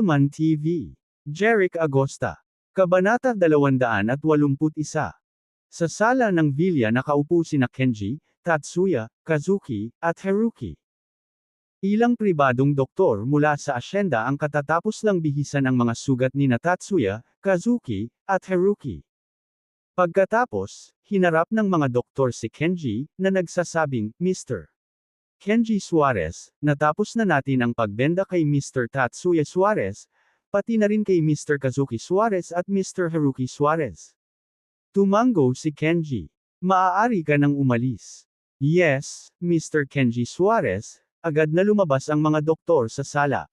Man TV. Jeric Agosta. Kabanata 281. Sa sala ng Villa nakaupo sina Kenji, Tatsuya, Kazuki, at Haruki. Ilang pribadong doktor mula sa asyenda ang katatapos lang bihisan ang mga sugat ni Tatsuya, Kazuki, at Haruki. Pagkatapos, hinarap ng mga doktor si Kenji, na nagsasabing, Mr. Kenji Suarez, natapos na natin ang pagbenda kay Mr. Tatsuya Suarez, pati na rin kay Mr. Kazuki Suarez at Mr. Haruki Suarez. Tumango si Kenji. Maaari ka nang umalis. Yes, Mr. Kenji Suarez, agad na lumabas ang mga doktor sa sala.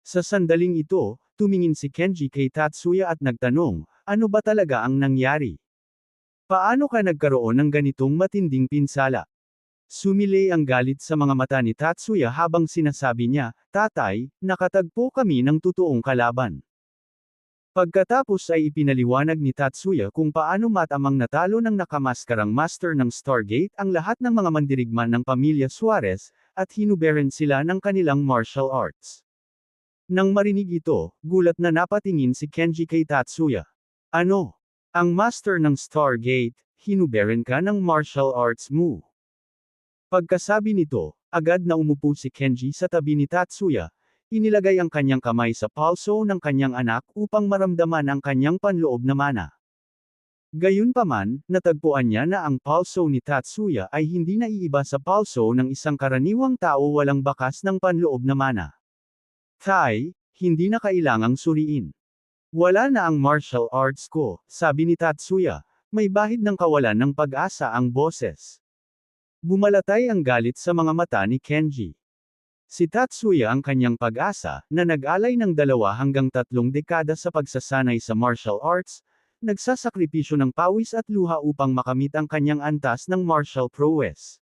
Sa sandaling ito, tumingin si Kenji kay Tatsuya at nagtanong, ano ba talaga ang nangyari? Paano ka nagkaroon ng ganitong matinding pinsala? Sumilay ang galit sa mga mata ni Tatsuya habang sinasabi niya, Tatay, nakatagpo kami ng totoong kalaban. Pagkatapos ay ipinaliwanag ni Tatsuya kung paano matamang natalo ng nakamaskarang master ng Stargate ang lahat ng mga mandirigman ng pamilya Suarez, at hinuberan sila ng kanilang martial arts. Nang marinig ito, gulat na napatingin si Kenji kay Tatsuya. Ano? Ang master ng Stargate, hinuberan ka ng martial arts mo? Pagkasabi nito, agad na umupo si Kenji sa tabi ni Tatsuya, inilagay ang kanyang kamay sa palso ng kanyang anak upang maramdaman ang kanyang panloob na mana. Gayunpaman, natagpuan niya na ang palso ni Tatsuya ay hindi naiiba sa palso ng isang karaniwang tao walang bakas ng panloob na mana. Tay, hindi na kailangang suriin. Wala na ang martial arts ko, sabi ni Tatsuya, may bahid ng kawalan ng pag-asa ang boses. Bumalatay ang galit sa mga mata ni Kenji. Si Tatsuya ang kanyang pag-asa, na nag-alay ng 2 hanggang 3 dekada sa pagsasanay sa martial arts, nagsasakripisyo ng pawis at luha upang makamit ang kanyang antas ng martial prowess.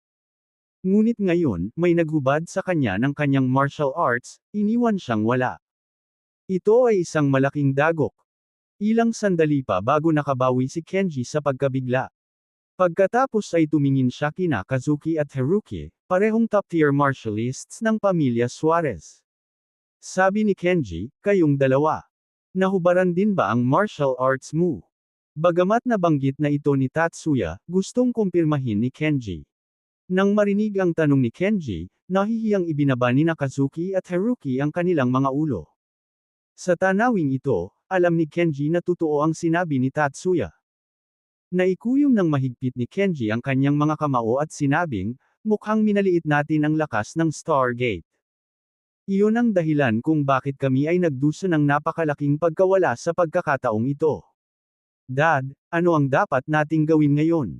Ngunit ngayon, may naghubad sa kanya ng kanyang martial arts, iniwan siyang wala. Ito ay isang malaking dagok. Ilang sandali pa bago nakabawi si Kenji sa pagkabigla. Pagkatapos ay tumingin siya kina Kazuki at Haruki, parehong top-tier martialists ng pamilya Suarez. Sabi ni Kenji, kayong dalawa. Nahubaran din ba ang martial arts mo? Bagamat nabanggit na ito ni Tatsuya, gustong kumpirmahin ni Kenji. Nang marinig ang tanong ni Kenji, nahihiyang ibinaba ni Kazuki at Haruki ang kanilang mga ulo. Sa tanawing ito, alam ni Kenji na totoo ang sinabi ni Tatsuya. Naikuyom ng mahigpit ni Kenji ang kanyang mga kamao at sinabing, mukhang minaliit natin ang lakas ng Stargate. Iyon ang dahilan kung bakit kami ay nagdusa ng napakalaking pagkawala sa pagkakataong ito. Dad, ano ang dapat nating gawin ngayon?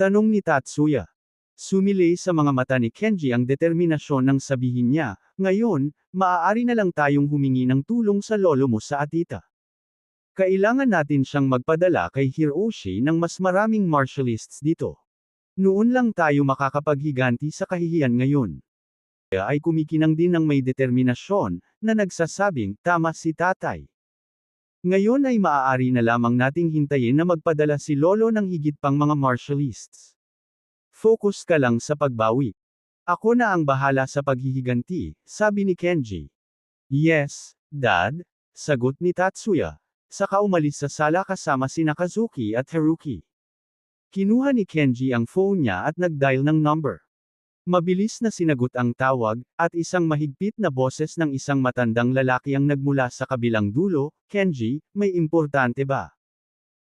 Tanong ni Tatsuya. Sumilay sa mga mata ni Kenji ang determinasyon ng sabihin niya, ngayon, maaari na lang tayong humingi ng tulong sa lolo mo sa Atita. Kailangan natin siyang magpadala kay Hiroshi ng mas maraming martialists dito. Noon lang tayo makakapaghiganti sa kahihiyan ngayon. Kaya ay kumikinang din ng may determinasyon, na nagsasabing, tama si tatay. Ngayon ay maaari na lamang nating hintayin na magpadala si lolo ng higit pang mga martialists. Focus ka lang sa pagbawi. Ako na ang bahala sa paghihiganti, sabi ni Kenji. Yes, Dad, sagot ni Tatsuya. Saka umalis sa sala kasama sina Kazuki at Haruki. Kinuha ni Kenji ang phone niya at nag-dial ng number. Mabilis na sinagot ang tawag, at isang mahigpit na boses ng isang matandang lalaki ang nagmula sa kabilang dulo, Kenji, may importante ba?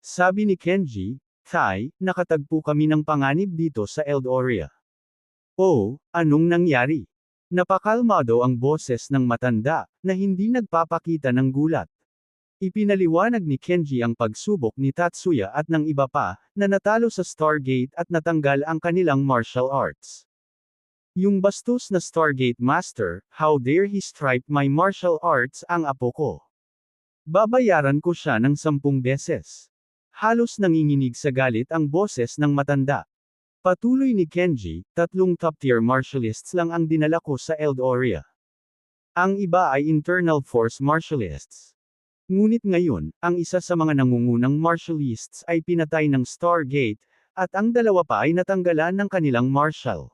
Sabi ni Kenji, Tay, nakatagpo kami ng panganib dito sa Eldoria. Oh, anong nangyari? Napakalmado ang boses ng matanda, na hindi nagpapakita ng gulat. Ipinaliwanag ni Kenji ang pagsubok ni Tatsuya at ng iba pa, na natalo sa Stargate at natanggal ang kanilang martial arts. Yung bastos na Stargate Master, how dare he strip my martial arts ang apo ko? Babayaran ko siya ng 10 beses. Halos nanginginig sa galit ang boses ng matanda. Patuloy ni Kenji, 3 top-tier martialists lang ang dinala ko sa Eldoria. Ang iba ay internal force martialists. Ngunit ngayon, ang isa sa mga nangungunang martialists ay pinatay ng Stargate, at ang 2 pa ay natanggalan ng kanilang martial.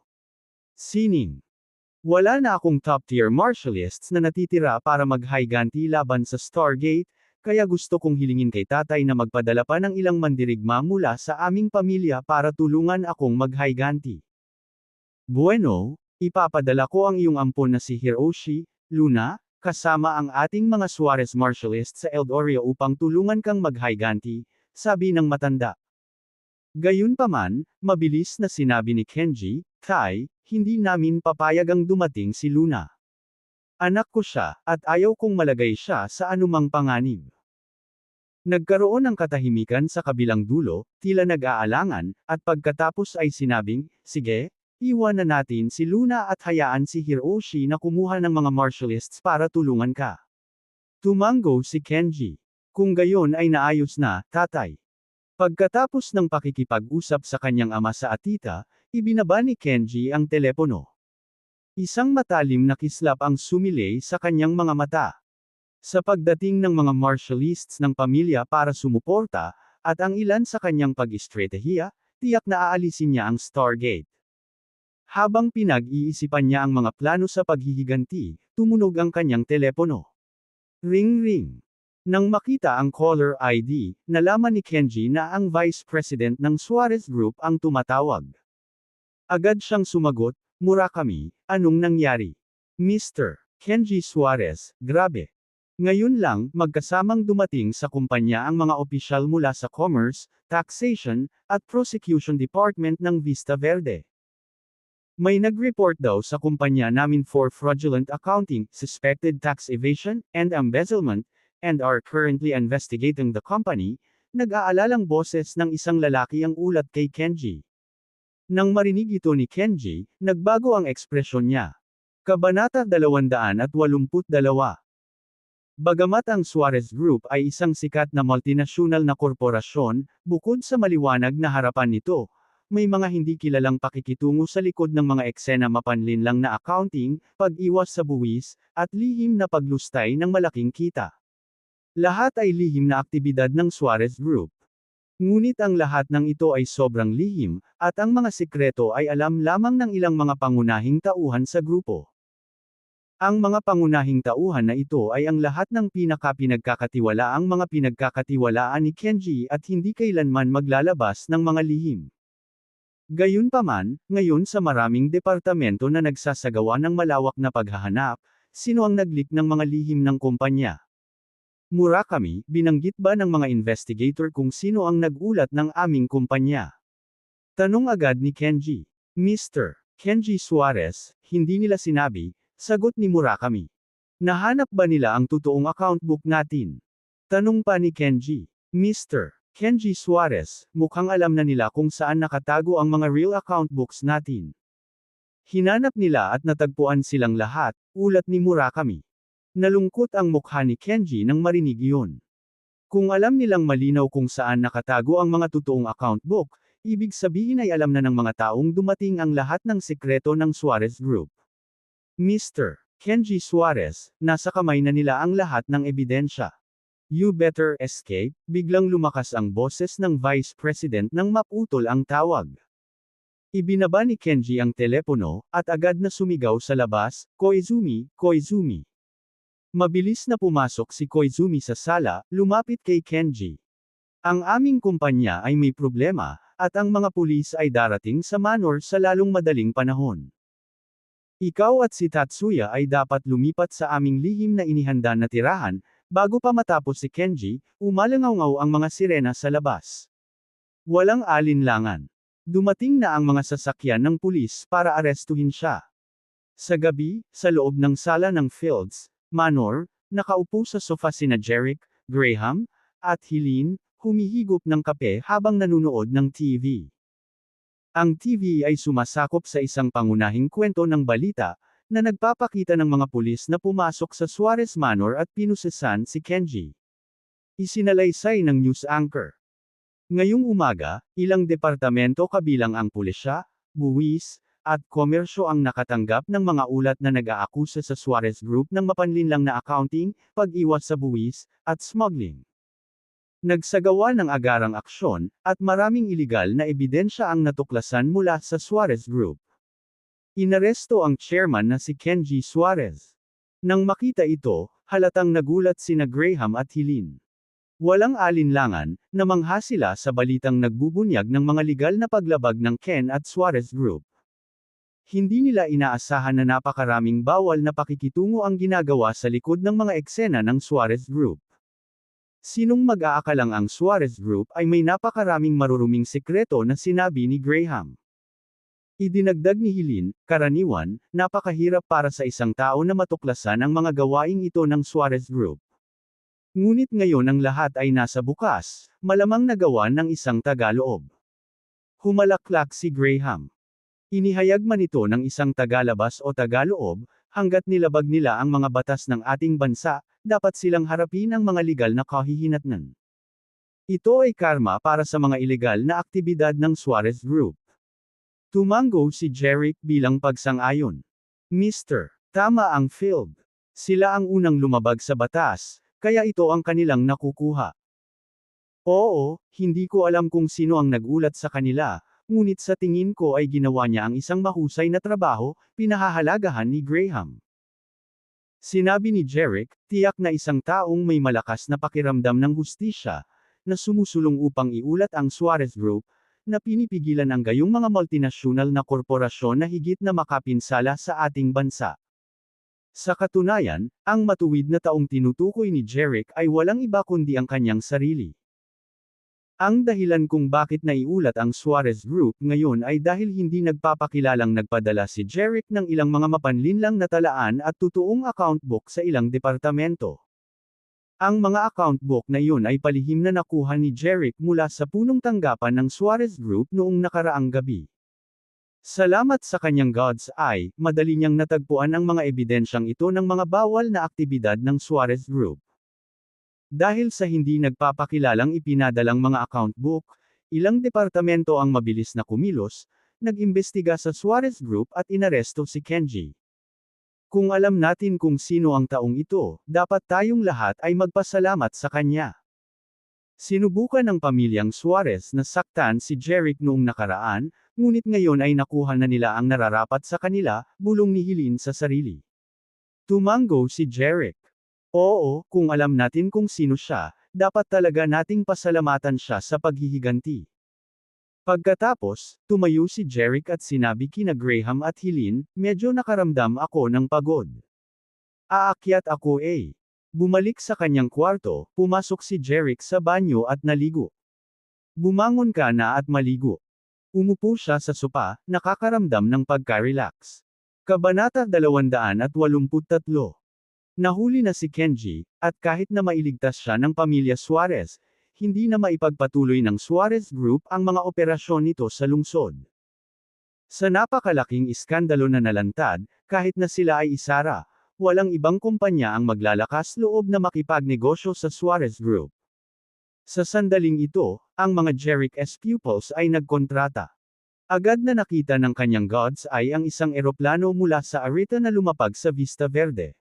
Sining. Wala na akong top-tier martialists na natitira para maghiganti laban sa Stargate, kaya gusto kong hilingin kay tatay na magpadala pa ng ilang mandirigma mula sa aming pamilya para tulungan akong maghiganti. Bueno, ipapadala ko ang iyong ampon na si Hiroshi, Luna, kasama ang ating mga Suarez martialists sa Eldorio upang tulungan kang maghiganti, sabi ng matanda. Gayunpaman, mabilis na sinabi ni Kenji, Kai, hindi namin papayag ang dumating si Luna. Anak ko siya, at ayaw kong malagay siya sa anumang panganib. Nagkaroon ng katahimikan sa kabilang dulo, tila nag-aalangan, at pagkatapos ay sinabing, sige, iwan na natin si Luna at hayaan si Hiroshi na kumuha ng mga martialists para tulungan ka. Tumango si Kenji. Kung gayon ay naayos na, tatay. Pagkatapos ng pakikipag-usap sa kanyang ama sa atita, ibinaba ni Kenji ang telepono. Isang matalim na kislap ang sumilay sa kanyang mga mata. Sa pagdating ng mga martialists ng pamilya para sumuporta, at ang ilan sa kanyang pag-estratehiya, tiyak na aalisin niya ang Stargate. Habang pinag-iisipan niya ang mga plano sa paghihiganti, tumunog ang kanyang telepono. Ring ring. Nang makita ang caller ID, nalaman ni Kenji na ang Vice President ng Suarez Group ang tumatawag. Agad siyang sumagot, Murakami, anong nangyari? Mr. Kenji Suarez, grabe. Ngayon lang, magkasamang dumating sa kumpanya ang mga opisyal mula sa Commerce, Taxation, at Prosecution Department ng Vista Verde. May nag-report daw sa kumpanya namin for fraudulent accounting, suspected tax evasion, and embezzlement, and are currently investigating the company, nag-aalalang boses ng isang lalaki ang ulat kay Kenji. Nang marinig ito ni Kenji, nagbago ang ekspresyon niya. Kabanata 282. Bagamat ang Suarez Group ay isang sikat na multinational na korporasyon, bukod sa maliwanag na harapan nito, may mga hindi kilalang pakikitungo sa likod ng mga eksena mapanlinlang na accounting, pag-iwas sa buwis, at lihim na paglustay ng malaking kita. Lahat ay lihim na aktibidad ng Suarez Group. Ngunit ang lahat ng ito ay sobrang lihim, at ang mga sikreto ay alam lamang ng ilang mga pangunahing tauhan sa grupo. Ang mga pangunahing tauhan na ito ay ang lahat ng pinagkakatiwalaang mga pinagkakatiwalaan ni Kenji at hindi kailanman maglalabas ng mga lihim. Gayunpaman, ngayon sa maraming departamento na nagsasagawa ng malawak na paghahanap, sino ang nag-leak ng mga lihim ng kumpanya? Murakami, binanggit ba ng mga investigator kung sino ang nag-ulat ng aming kumpanya? Tanong agad ni Kenji. Mr. Kenji Suarez, hindi nila sinabi, sagot ni Murakami. Nahanap ba nila ang totoong account book natin? Tanong pa ni Kenji. Mr. Kenji Suarez, mukhang alam na nila kung saan nakatago ang mga real account books natin. Hinanap nila at natagpuan silang lahat, ulat ni Murakami. Nalungkot ang mukha ni Kenji nang marinig iyon. Kung alam nilang malinaw kung saan nakatago ang mga totoong account book, ibig sabihin ay alam na ng mga taong dumating ang lahat ng sekreto ng Suarez Group. Mr. Kenji Suarez, nasa kamay na nila ang lahat ng ebidensya. You better escape, biglang lumakas ang boses ng Vice President nang maputol ang tawag. Ibinaba ni Kenji ang telepono, at agad na sumigaw sa labas, Koizumi, Koizumi. Mabilis na pumasok si Koizumi sa sala, lumapit kay Kenji. Ang aming kumpanya ay may problema, at ang mga pulis ay darating sa manor sa lalong madaling panahon. Ikaw at si Tatsuya ay dapat lumipat sa aming lihim na inihanda na tirahan, bago pa matapos si Kenji, umalangaw ang mga sirena sa labas. Walang alinlangan. Dumating na ang mga sasakyan ng pulis para arestuhin siya. Sa gabi, sa loob ng sala ng Fields Manor, nakaupo sa sofa sina Jerick, Graham, at Helene, humihigop ng kape habang nanunood ng TV. Ang TV ay sumasakop sa isang pangunahing kwento ng balita, na nagpapakita ng mga pulis na pumasok sa Suarez Manor at pinusesan si Kenji. Isinalaysay ng news anchor. Ngayong umaga, ilang departamento kabilang ang pulisya, buwis, at komersyo ang nakatanggap ng mga ulat na nag-aakusa sa Suarez Group ng mapanlinlang na accounting, pag-iwas sa buwis, at smuggling. Nagsagawa ng agarang aksyon, at maraming iligal na ebidensya ang natuklasan mula sa Suarez Group. Inaresto ang chairman na si Kenji Suarez. Nang makita ito, halatang nagulat sina Graham at Helene. Walang alinlangan, namangha sila sa balitang nagbubunyag ng mga legal na paglabag ng Ken at Suarez Group. Hindi nila inaasahan na napakaraming bawal na pakikitungo ang ginagawa sa likod ng mga eksena ng Suarez Group. Sinong mag-aakalang ang Suarez Group ay may napakaraming maruruming sekreto na sinabi ni Graham. Idinagdag ni Helene, karaniwan, napakahirap para sa isang tao na matuklasan ang mga gawaing ito ng Suarez Group. Ngunit ngayon ang lahat ay nasa bukas, malamang nagawa ng isang tagaloob. Humalaklak si Graham. Inihayag man ito ng isang tagalabas o tagaloob, hanggat nilabag nila ang mga batas ng ating bansa, dapat silang harapin ang mga legal na kahihinatnan. Ito ay karma para sa mga ilegal na aktibidad ng Suarez Group. Tumango si Jeric bilang pagsang-ayon. Mr. Tama ang field. Sila ang unang lumabag sa batas, kaya ito ang kanilang nakukuha. Oo, hindi ko alam kung sino ang nagulat sa kanila, ngunit sa tingin ko ay ginawa niya ang isang mahusay na trabaho, pinahahalagahan ni Graham. Sinabi ni Jeric, tiyak na isang taong may malakas na pakiramdam ng hustisya, na sumusulong upang iulat ang Suarez Group, na pinipigilan ang gayong mga multinasyonal na korporasyon na higit na makapinsala sa ating bansa. Sa katunayan, ang matuwid na taong tinutukoy ni Jeric ay walang iba kundi ang kanyang sarili. Ang dahilan kung bakit naiulat ang Suarez Group ngayon ay dahil hindi nagpapakilalang nagpadala si Jeric ng ilang mga mapanlinlang na talaan at totoong account book sa ilang departamento. Ang mga account book na iyon ay palihim na nakuha ni Jeric mula sa punong tanggapan ng Suarez Group noong nakaraang gabi. Salamat sa kanyang God's Eye, madali niyang natagpuan ang mga ebidensyang ito ng mga bawal na aktibidad ng Suarez Group. Dahil sa hindi nagpapakilalang ipinadalang mga account book, ilang departamento ang mabilis na kumilos, nag-imbestiga sa Suarez Group at inaresto si Kenji. Kung alam natin kung sino ang taong ito, dapat tayong lahat ay magpasalamat sa kanya. Sinubukan ng pamilyang Suarez na saktan si Jeric noong nakaraan, ngunit ngayon ay nakuha na nila ang nararapat sa kanila, bulong ni Helene sa sarili. Tumango si Jeric. Oo, kung alam natin kung sino siya, dapat talaga nating pasalamatan siya sa paghihiganti. Pagkatapos, tumayo si Jeric at sinabi kina Graham at Helene, medyo nakaramdam ako ng pagod. Aakyat ako eh. Bumalik sa kanyang kwarto, pumasok si Jeric sa banyo at naligo. Bumangon ka na at maligo. Umupo siya sa sopa, nakakaramdam ng pagka-relax. Kabanata 283. Nahuli na si Kenji, at kahit na mailigtas siya ng pamilya Suarez, hindi na maipagpatuloy ng Suarez Group ang mga operasyon nito sa lungsod. Sa napakalaking iskandalo na nalantad, kahit na sila ay isara, walang ibang kumpanya ang maglalakas loob na makipagnegosyo sa Suarez Group. Sa sandaling ito, ang mga Jeric S. pupils ay nagkontrata. Agad na nakita ng kanyang God's Eye ang isang eroplano mula sa Arita na lumapag sa Vista Verde.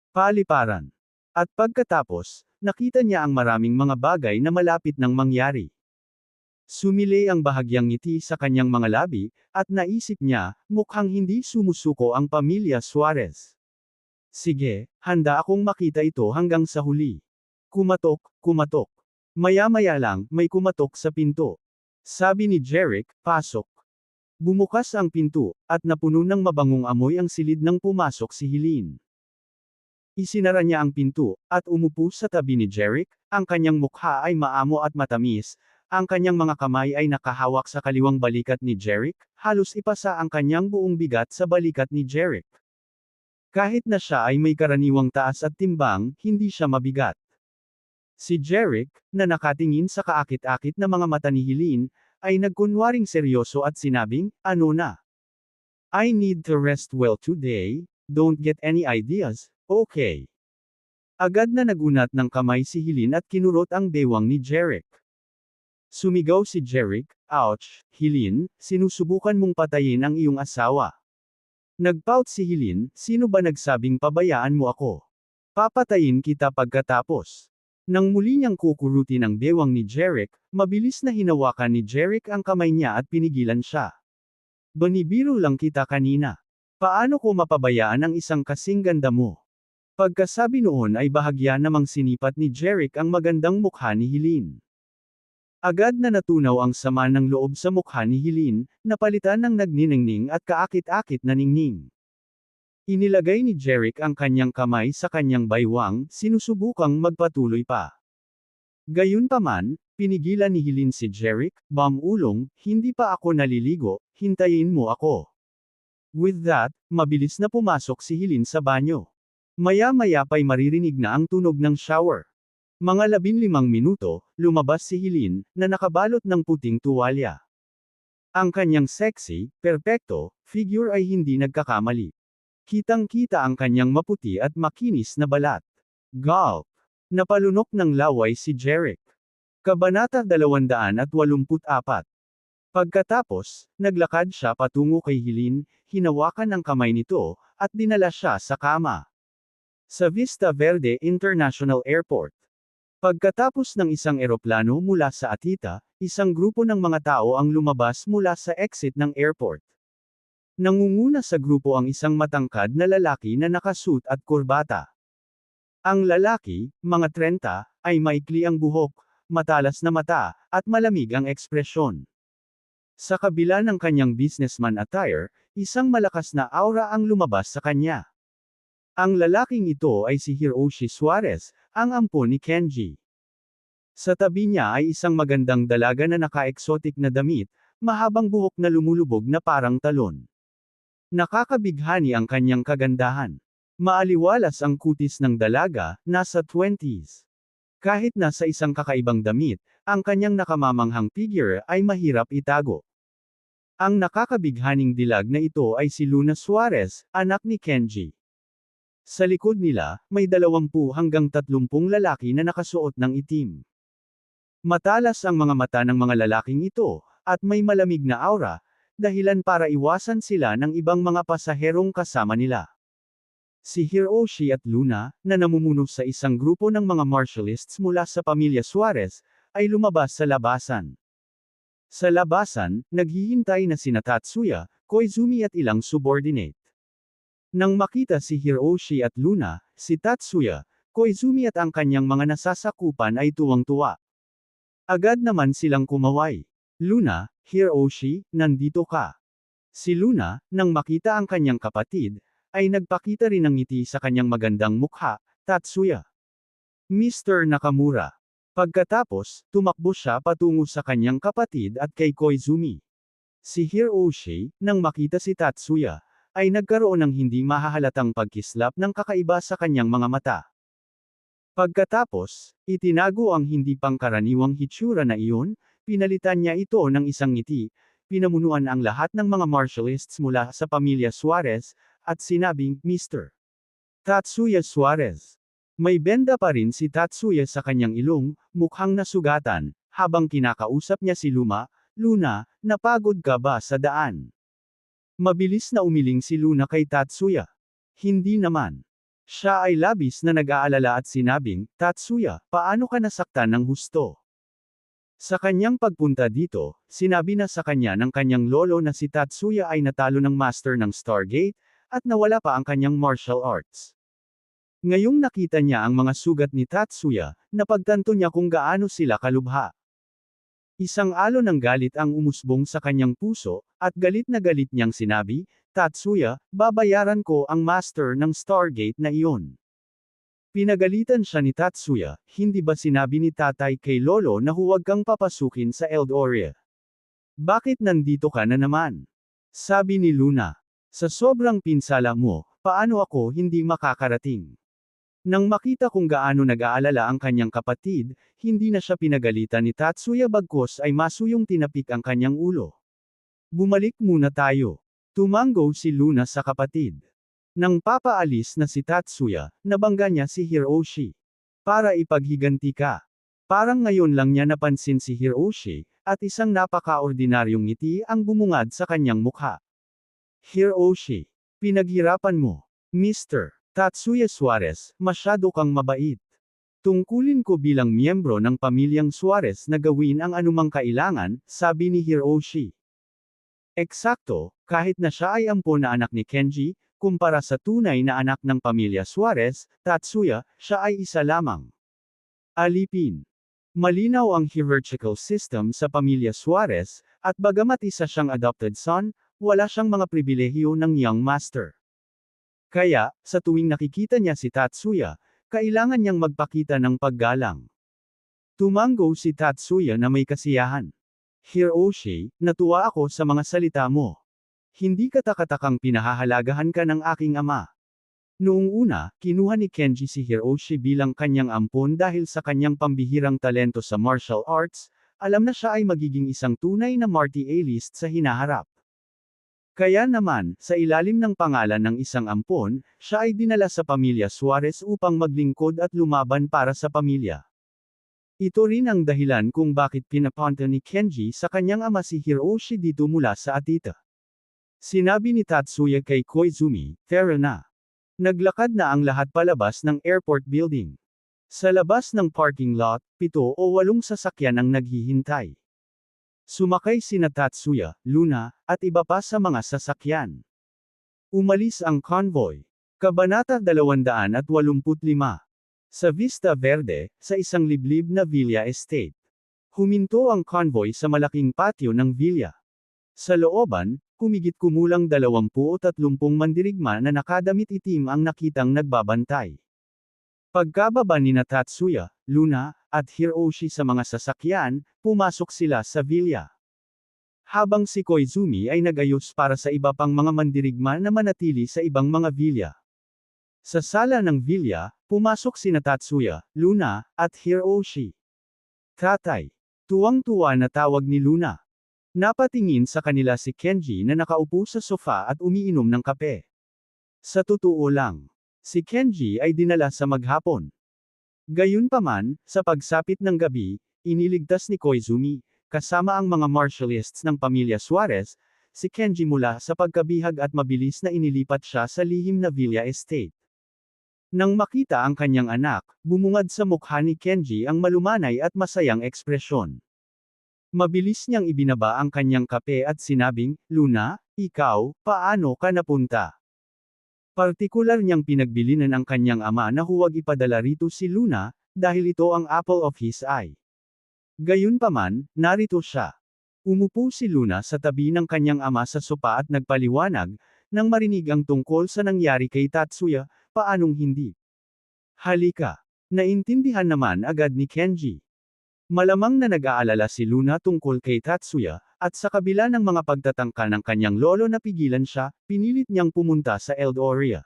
Paliparan. At pagkatapos, nakita niya ang maraming mga bagay na malapit nang mangyari. Sumilay ang bahagyang ngiti sa kanyang mga labi, at naisip niya, mukhang hindi sumusuko ang pamilya Suarez. Sige, handa akong makita ito hanggang sa huli. Kumatok, kumatok. Maya-maya lang, may kumatok sa pinto. Sabi ni Jeric, pasok. Bumukas ang pinto, at napuno ng mabangong amoy ang silid nang pumasok si Helene. Isinara niya ang pinto, at umupo sa tabi ni Jeric, ang kanyang mukha ay maamo at matamis, ang kanyang mga kamay ay nakahawak sa kaliwang balikat ni Jeric, halos ipasa ang kanyang buong bigat sa balikat ni Jeric. Kahit na siya ay may karaniwang taas at timbang, hindi siya mabigat. Si Jeric, na nakatingin sa kaakit-akit na mga mata ni Helene, ay nagkunwaring seryoso at sinabing, ano na? I need to rest well today, don't get any ideas. Okay. Agad na nagunat ng kamay si Helene at kinurot ang bewang ni Jeric. Sumigaw si Jeric, ouch, Helene, sinusubukan mong patayin ang iyong asawa. Nagpout si Helene, sino ba nagsabing pabayaan mo ako? Papatayin kita pagkatapos. Nang muli niyang kukurutin ang bewang ni Jeric, mabilis na hinawakan ni Jeric ang kamay niya at pinigilan siya. Banibiro lang kita kanina. Paano ko mapabayaan ang isang kasing ganda mo? Pagkasabi noon ay bahagya namang sinipat ni Jeric ang magandang mukha ni Helene. Agad na natunaw ang sama ng loob sa mukha ni Helene, napalitan ng nagniningning at kaakit-akit na ningning. Inilagay ni Jeric ang kanyang kamay sa kanyang baywang, sinusubukang magpatuloy pa. Gayunpaman, pinigilan ni Helene si Jeric, "Ulong, hindi pa ako naliligo, hintayin mo ako." With that, mabilis na pumasok si Helene sa banyo. Maya-maya pa'y maririnig na ang tunog ng shower. Mga 15 minuto, lumabas si Helene, na nakabalot ng puting tuwalya. Ang kanyang sexy, perpekto, figure ay hindi nagkakamali. Kitang-kita ang kanyang maputi at makinis na balat. Gulp! Napalunok ng laway si Jeric. Kabanata 284. Pagkatapos, naglakad siya patungo kay Helene, hinawakan ang kamay nito, at dinala siya sa kama. Sa Vista Verde International Airport. Pagkatapos ng isang eroplano mula sa Atita, isang grupo ng mga tao ang lumabas mula sa exit ng airport. Nangunguna sa grupo ang isang matangkad na lalaki na nakasuit at kurbata. Ang lalaki, mga 30, ay maikli ang buhok, matalas na mata, at malamig ang ekspresyon. Sa kabila ng kanyang businessman attire, isang malakas na aura ang lumabas sa kanya. Ang lalaking ito ay si Hiroshi Suarez, ang ampon ni Kenji. Sa tabi niya ay isang magandang dalaga na naka-exotic na damit, mahabang buhok na lumulubog na parang talon. Nakakabighani ang kanyang kagandahan. Maaliwalas ang kutis ng dalaga, nasa 20s. Kahit nasa isang kakaibang damit, ang kanyang nakamamanghang figure ay mahirap itago. Ang nakakabighaning dilag na ito ay si Luna Suarez, anak ni Kenji. Sa likod nila, may 20 hanggang 30 lalaki na nakasuot ng itim. Matalas ang mga mata ng mga lalaking ito, at may malamig na aura, dahilan para iwasan sila ng ibang mga pasaherong kasama nila. Si Hiroshi at Luna, na namumuno sa isang grupo ng mga martialists mula sa pamilya Suarez, ay lumabas sa labasan. Sa labasan, naghihintay na sina Tatsuya, Koizumi at ilang subordinate. Nang makita si Hiroshi at Luna, si Tatsuya, Koizumi at ang kanyang mga nasasakupan ay tuwang-tuwa. Agad naman silang kumaway. "Luna, Hiroshi, nandito ka." Si Luna, nang makita ang kanyang kapatid, ay nagpakita rin ng ngiti sa kanyang magandang mukha, "Tatsuya. Mr. Nakamura." Pagkatapos, tumakbo siya patungo sa kanyang kapatid at kay Koizumi. Si Hiroshi, nang makita si Tatsuya, ay nagkaroon ng hindi mahahalatang pagkislap ng kakaiba sa kanyang mga mata. Pagkatapos, itinago ang hindi pangkaraniwang hitsura na iyon, pinalitan niya ito ng isang ngiti, pinamunuan ang lahat ng mga martialists mula sa pamilya Suarez, at sinabing, "Mr. Tatsuya Suarez." May benda pa rin si Tatsuya sa kanyang ilong, mukhang nasugatan, habang kinakausap niya si Luna, "Napagod ka ba sa daan?" Mabilis na umiling si Luna kay Tatsuya. "Hindi naman." Siya ay labis na nag-aalala at sinabing, "Tatsuya, paano ka nasaktan ng husto?" Sa kanyang pagpunta dito, sinabi na sa kanya ng kanyang lolo na si Tatsuya ay natalo ng master ng Stargate, at nawala pa ang kanyang martial arts. Ngayong nakita niya ang mga sugat ni Tatsuya, napagtanto niya kung gaano sila kalubha. Isang alon ng galit ang umusbong sa kanyang puso, at galit na galit niyang sinabi, "Tatsuya, babayaran ko ang master ng Stargate na iyon." Pinagalitan siya ni Tatsuya, "Hindi ba sinabi ni tatay kay lolo na huwag kang papasukin sa Eldoria? Bakit nandito ka na naman?" Sabi ni Luna. "Sa sobrang pinsala mo, paano ako hindi makakarating?" Nang makita kung gaano nag-aalala ang kanyang kapatid, hindi na siya pinagalitan ni Tatsuya bagkus ay masuyong tinapik ang kanyang ulo. "Bumalik muna tayo." Tumango si Luna sa kapatid. Nang papaalis na si Tatsuya, nabangga niya si Hiroshi. "Para ipaghiganti ka." Parang ngayon lang niya napansin si Hiroshi, at isang napaka-ordinaryong ngiti ang bumungad sa kanyang mukha. "Hiroshi, pinaghirapan mo. Mr. Tatsuya Suarez, masyado kang mabait. Tungkulin ko bilang miyembro ng pamilyang Suarez na gawin ang anumang kailangan," sabi ni Hiroshi. Eksakto, kahit na siya ay ampon na anak ni Kenji, kumpara sa tunay na anak ng pamilya Suarez, Tatsuya, siya ay isa lamang. Alipin. Malinaw ang hierarchical system sa pamilya Suarez, at bagamat isa siyang adopted son, wala siyang mga pribilehiyo ng young master. Kaya, sa tuwing nakikita niya si Tatsuya, kailangan niyang magpakita ng paggalang. Tumango si Tatsuya na may kasiyahan. Hiroshi, natuwa ako sa mga salita mo. Hindi katakatakang pinahahalagahan ka ng aking ama. Noong una, kinuha ni Kenji si Hiroshi bilang kanyang ampon dahil sa kanyang pambihirang talento sa martial arts, alam na siya ay magiging isang tunay na Marty A-list sa hinaharap. Kaya naman, sa ilalim ng pangalan ng isang ampon, siya ay dinala sa pamilya Suarez upang maglingkod at lumaban para sa pamilya. Ito rin ang dahilan kung bakit pinapunta ni Kenji sa kanyang ama si Hiroshi dito mula sa Atita. Sinabi ni Tatsuya kay Koizumi, "Tara na." Naglakad na ang lahat palabas ng airport building. Sa labas ng parking lot, 7 o 8 sasakyan ang naghihintay. Sumakay sina Tatsuya, Luna, at iba pa sa mga sasakyan. Umalis ang convoy. Kabanata 285. Sa Vista Verde, sa isang liblib na villa estate. Huminto ang convoy sa malaking patio ng villa. Sa looban, humigit kumulang 20 o 30 mandirigma na nakadamit itim ang nakitang nagbabantay. Pagkababa ni Tatsuya, Luna, at Hiroshi sa mga sasakyan, pumasok sila sa villa. Habang si Koizumi ay nagayos para sa iba pang mga mandirigma na manatili sa ibang mga villa. Sa sala ng villa, pumasok sina Tatsuya, Luna, at Hiroshi. Tatay. Tuwang-tuwa na tawag ni Luna. Napatingin sa kanila si Kenji na nakaupo sa sofa at umiinom ng kape. Sa totoo lang, si Kenji ay dinala sa maghapon. Gayunpaman, sa pagsapit ng gabi, iniligtas ni Koizumi, kasama ang mga martialists ng pamilya Suarez, si Kenji mula sa pagkabihag at mabilis na inilipat siya sa lihim na villa estate. Nang makita ang kanyang anak, bumungad sa mukha ni Kenji ang malumanay at masayang ekspresyon. Mabilis niyang ibinaba ang kanyang kape at sinabing, "Luna, ikaw, paano ka napunta?" Partikular niyang pinagbilinan ang kanyang ama na huwag ipadala rito si Luna, dahil ito ang apple of his eye. Gayunpaman, narito siya. Umupo si Luna sa tabi ng kanyang ama sa sopa at nagpaliwanag, nang marinig ang tungkol sa nangyari kay Tatsuya, paanong hindi? Halika. Naintindihan naman agad ni Kenji. Malamang na nag-aalala si Luna tungkol kay Tatsuya, at sa kabila ng mga pagtatangka ng kanyang lolo na pigilan siya, pinilit niyang pumunta sa Eldoria.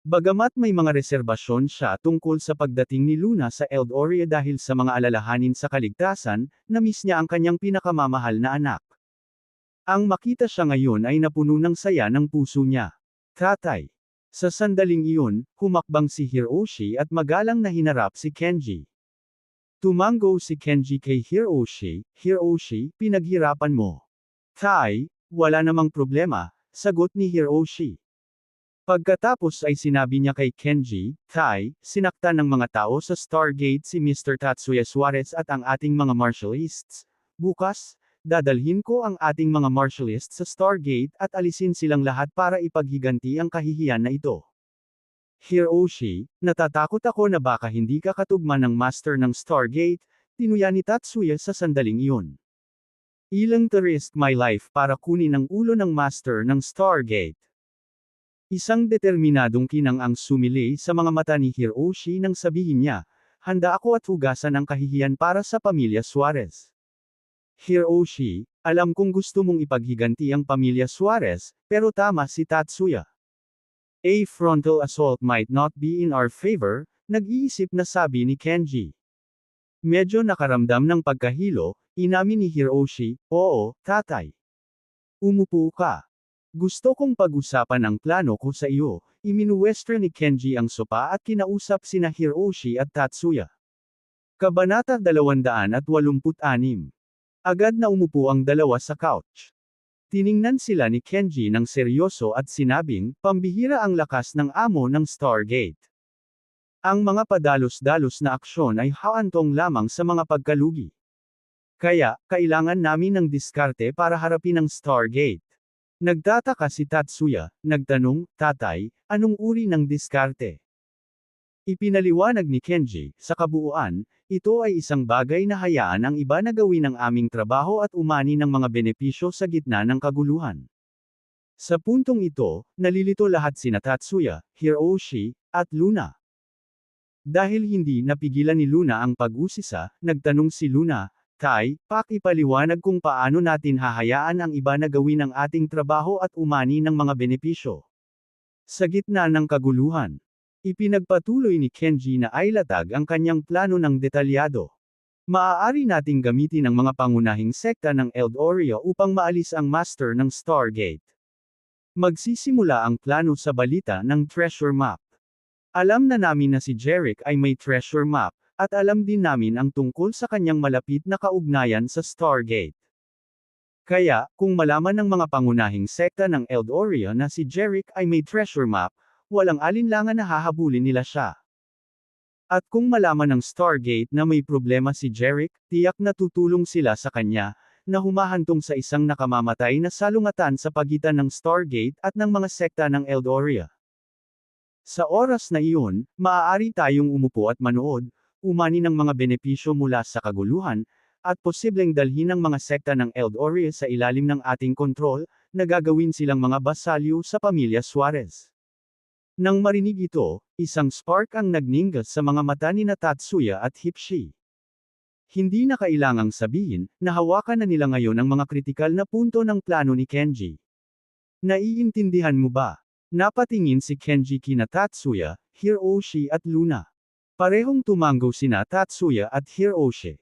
Bagamat may mga reserbasyon siya tungkol sa pagdating ni Luna sa Eldoria dahil sa mga alalahanin sa kaligtasan, na-miss niya ang kanyang pinakamamahal na anak. Ang makita siya ngayon ay napuno ng saya ng puso niya. Tatay. Sa sandaling iyon, humakbang si Hiroshi at magalang na hinarap si Kenji. Tumango si Kenji kay Hiroshi, "Hiroshi, pinaghirapan mo." "Tay, wala namang problema," sagot ni Hiroshi. Pagkatapos ay sinabi niya kay Kenji, "Tay, sinaktan ng mga tao sa Stargate si Mr. Tatsuya Suarez at ang ating mga martialists. Bukas, dadalhin ko ang ating mga martialists sa Stargate at alisin silang lahat para ipaghiganti ang kahihiyan na ito." "Hiroshi, natatakot ako na baka hindi ka katugma ng master ng Stargate," tinuya ni Tatsuya sa sandaling iyon. "Ilang to risk my life para kunin ang ulo ng master ng Stargate." Isang determinadong kinang ang sumili sa mga mata ni Hiroshi nang sabihin niya, "Handa ako at hugasan ang kahihiyan para sa pamilya Suarez." "Hiroshi, alam kong gusto mong ipaghiganti ang pamilya Suarez, pero tama si Tatsuya. A frontal assault might not be in our favor," nag-iisip na sabi ni Kenji. Medyo nakaramdam ng pagkahilo, inamin ni Hiroshi, "Oo, tatay." "Umupo ka. Gusto kong pag-usapan ang plano ko sa iyo." Iminuwestro ni Kenji ang sopa at kinausap sina Hiroshi at Tatsuya. Kabanata 286. Agad na umupo ang dalawa sa couch. Tiningnan sila ni Kenji ng seryoso at sinabing, "Pambihira ang lakas ng amo ng Stargate. Ang mga padalos-dalos na aksyon ay haantong lamang sa mga pagkalugi." Kaya, kailangan namin ng diskarte para harapin ang Stargate. Nagtataka si Tatsuya, nagtanong, Tatay, anong uri ng diskarte? Ipinaliwanag ni Kenji, sa kabuuan, ito ay isang bagay na hayaan ang iba na gawin ang aming trabaho at umani ng mga benepisyo sa gitna ng kaguluhan. Sa puntong ito, nalilito lahat sina Tatsuya, Hiroshi, at Luna. Dahil hindi napigilan ni Luna ang pag-usisa, nagtanong si Luna, Tay, pakipaliwanag kung paano natin hahayaan ang iba na gawin ang ating trabaho at umani ng mga benepisyo. Sa gitna ng kaguluhan, ipinagpatuloy ni Kenji na ailatag ang kanyang plano ng detalyado. Maaari nating gamitin ang mga pangunahing sekta ng Eldoria upang maalis ang master ng Stargate. Magsisimula ang plano sa balita ng treasure map. Alam na namin na si Jeric ay may treasure map, at alam din namin ang tungkol sa kanyang malapit na kaugnayan sa Stargate. Kaya, kung malaman ng mga pangunahing sekta ng Eldoria na si Jeric ay may treasure map, walang alinlangan na hahabulin nila siya. At kung malaman ng Stargate na may problema si Jeric, tiyak na tutulong sila sa kanya, na humahantong sa isang nakamamatay na salungatan sa pagitan ng Stargate at ng mga sekta ng Eldoria. Sa oras na iyon, maaari tayong umupo at manood, umani ng mga benepisyo mula sa kaguluhan, at posibleng dalhin ng mga sekta ng Eldoria sa ilalim ng ating kontrol, na gagawin silang mga basalyo sa pamilya Suarez. Nang marinig ito, isang spark ang nagningas sa mga mata ni Tatsuya at Hipshi. Hindi na kailangang sabihin, na hawakan na nila ngayon ang mga kritikal na punto ng plano ni Kenji. Naiintindihan mo ba? Napatingin si Kenji kina Tatsuya, Hiroshi at Luna. Parehong tumanggo sina Tatsuya at Hiroshi.